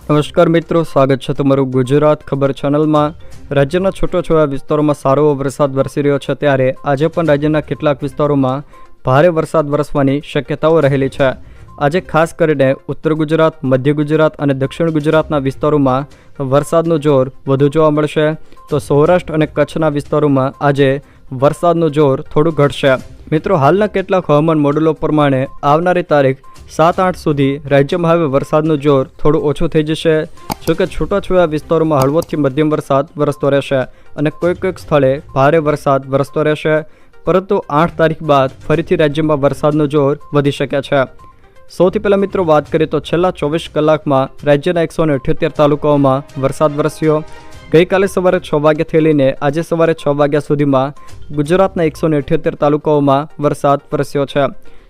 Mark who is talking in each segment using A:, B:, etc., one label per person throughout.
A: નમસ્કાર મિત્રો, સ્વાગત છે તમારું ગુજરાત ખબર ચેનલમાં। રાજ્યના છૂટાછવાયા વિસ્તારોમાં સારો વરસાદ વરસી રહ્યો છે, ત્યારે આજે પણ રાજ્યના કેટલાક વિસ્તારોમાં ભારે વરસાદ વરસવાની શક્યતાઓ રહેલી છે। આજે ખાસ કરીને ઉત્તર ગુજરાત, મધ્ય ગુજરાત અને દક્ષિણ ગુજરાતના વિસ્તારોમાં વરસાદનું જોર વધુ જોવા મળશે, તો સૌરાષ્ટ્ર અને કચ્છના વિસ્તારોમાં આજે વરસાદનું જોર થોડું ઘટશે। મિત્રો, હાલના કેટલાક હવામાન મોડેલો પ્રમાણે આવનારી તારીખ 7-8 સુધી રાજ્યમાં હવે વરસાદનું જોર થોડું ઓછું થઈ જશે। જોકે છૂટાછવાયા વિસ્તારોમાં હળવોથી મધ્યમ વરસાદ વરસતો રહેશે અને કોઈક સ્થળે ભારે વરસાદ વરસતો રહેશે, પરંતુ 8 તારીખ બાદ ફરીથી રાજ્યમાં વરસાદનું જોર વધી શકે છે। સૌથી પહેલાં મિત્રો વાત કરીએ તો છેલ્લા 24 કલાકમાં રાજ્યના 178 તાલુકાઓમાં વરસાદ વરસ્યો। ગઈકાલે સવારે 6 વાગ્યાથી લઈને આજે સવારે 6 વાગ્યા સુધીમાં ગુજરાતના 178 તાલુકાઓમાં વરસાદ વરસ્યો છે,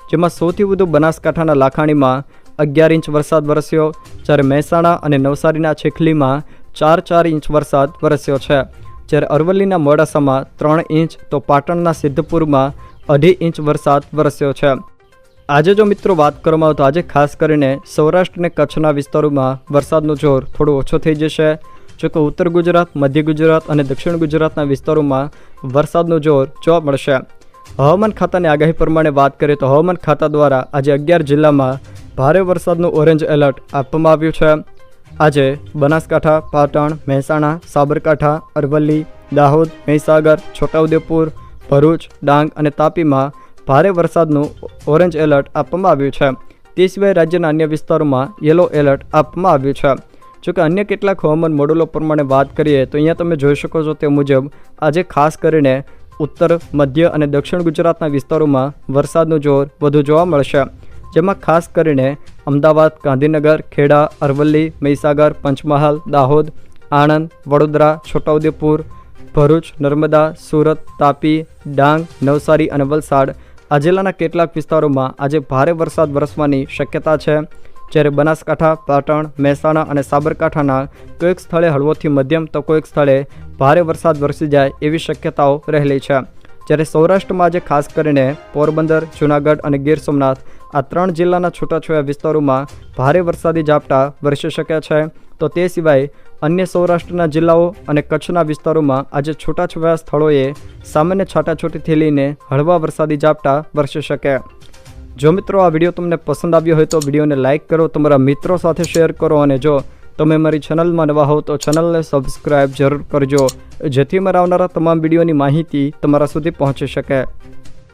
A: જેમાં સૌથી વધુ બનાસકાંઠાના લાખાણીમાં 11 ઇંચ વરસાદ વરસ્યો, જ્યારે મહેસાણા અને નવસારીના ચીખલીમાં 4 ઇંચ વરસાદ વરસ્યો છે, જ્યારે અરવલ્લીના મોડાસામાં 3 ઇંચ તો પાટણના સિદ્ધપુરમાં 2.5 ઇંચ વરસાદ વરસ્યો છે। આજે જો મિત્રો વાત કરવામાં આવે તો આજે ખાસ કરીને સૌરાષ્ટ્ર અને કચ્છના વિસ્તારોમાં વરસાદનું જોર થોડું ઓછું થઈ જશે। જોકે ઉત્તર ગુજરાત, મધ્ય ગુજરાત અને દક્ષિણ ગુજરાતના વિસ્તારોમાં વરસાદનું જોર જોવા મળશે। હવામાન ખાતાની આગાહી પ્રમાણે વાત કરીએ તો હવામાન ખાતા દ્વારા આજે 11 જિલ્લામાં ભારે વરસાદનું ઓરેન્જ એલર્ટ આપવામાં આવ્યું છે। આજે બનાસકાંઠા, પાટણ, મહેસાણા, સાબરકાંઠા, અરવલ્લી, દાહોદ, મહીસાગર, છોટાઉદેપુર, ભરૂચ, ડાંગ અને તાપીમાં ભારે વરસાદનું ઓરેન્જ એલર્ટ આપવામાં આવ્યું છે। તે સિવાય રાજ્યના અન્ય વિસ્તારોમાં યલો એલર્ટ આપવામાં આવ્યું છે। જોકે અન્ય કેટલાક હવામાન મોડેલો પ્રમાણે વાત કરીએ તો અહીંયા તમે જોઈ શકો છો તે મુજબ આજે ખાસ કરીને ઉત્તર, મધ્ય અને દક્ષિણ ગુજરાતના વિસ્તારોમાં વરસાદનું જોર વધુ જોવા મળશે, જેમાં ખાસ કરીને અમદાવાદ, ગાંધીનગર, ખેડા, અરવલ્લી, મહીસાગર, પંચમહાલ, દાહોદ, આણંદ, વડોદરા, છોટાઉદેપુર, ભરૂચ, નર્મદા, સુરત, તાપી, ડાંગ, નવસારી અને વલસાડ આ જિલ્લાના કેટલાક વિસ્તારોમાં આજે ભારે વરસાદ વરસવાની શક્યતા છે, જ્યારે બનાસકાંઠા, પાટણ, મહેસાણા અને સાબરકાંઠાના કોઈક સ્થળે હળવોથી મધ્યમ તો કોઈક સ્થળે ભારે વરસાદ વરસી જાય એવી શક્યતાઓ રહેલી છે, જ્યારે સૌરાષ્ટ્રમાં આજે ખાસ કરીને પોરબંદર, જૂનાગઢ અને ગીર સોમનાથ આ 3 જિલ્લાના છૂટાછવાયા વિસ્તારોમાં ભારે વરસાદી ઝાપટા વરસી શકે છે, તો તે સિવાય અન્ય સૌરાષ્ટ્રના જિલ્લાઓ અને કચ્છના વિસ્તારોમાં આજે છૂટાછવાયા સ્થળોએ સામાન્ય છાંટાછૂટીથી લઈને હળવા વરસાદી ઝાપટા વરસી શકે। જો મિત્રો આ વિડીયો તમને પસંદ આવ્યો હોય તો વિડીયોને લાઇક કરો, તમારા મિત્રો સાથે શેર કરો અને જો તમે મારી ચેનલમાં નવા હો તો ચેનલને સબસ્ક્રાઈબ જરૂર કરજો, જેથી મારા આવનારા તમામ વિડીયોની માહિતી તમારા સુધી પહોંચી શકે।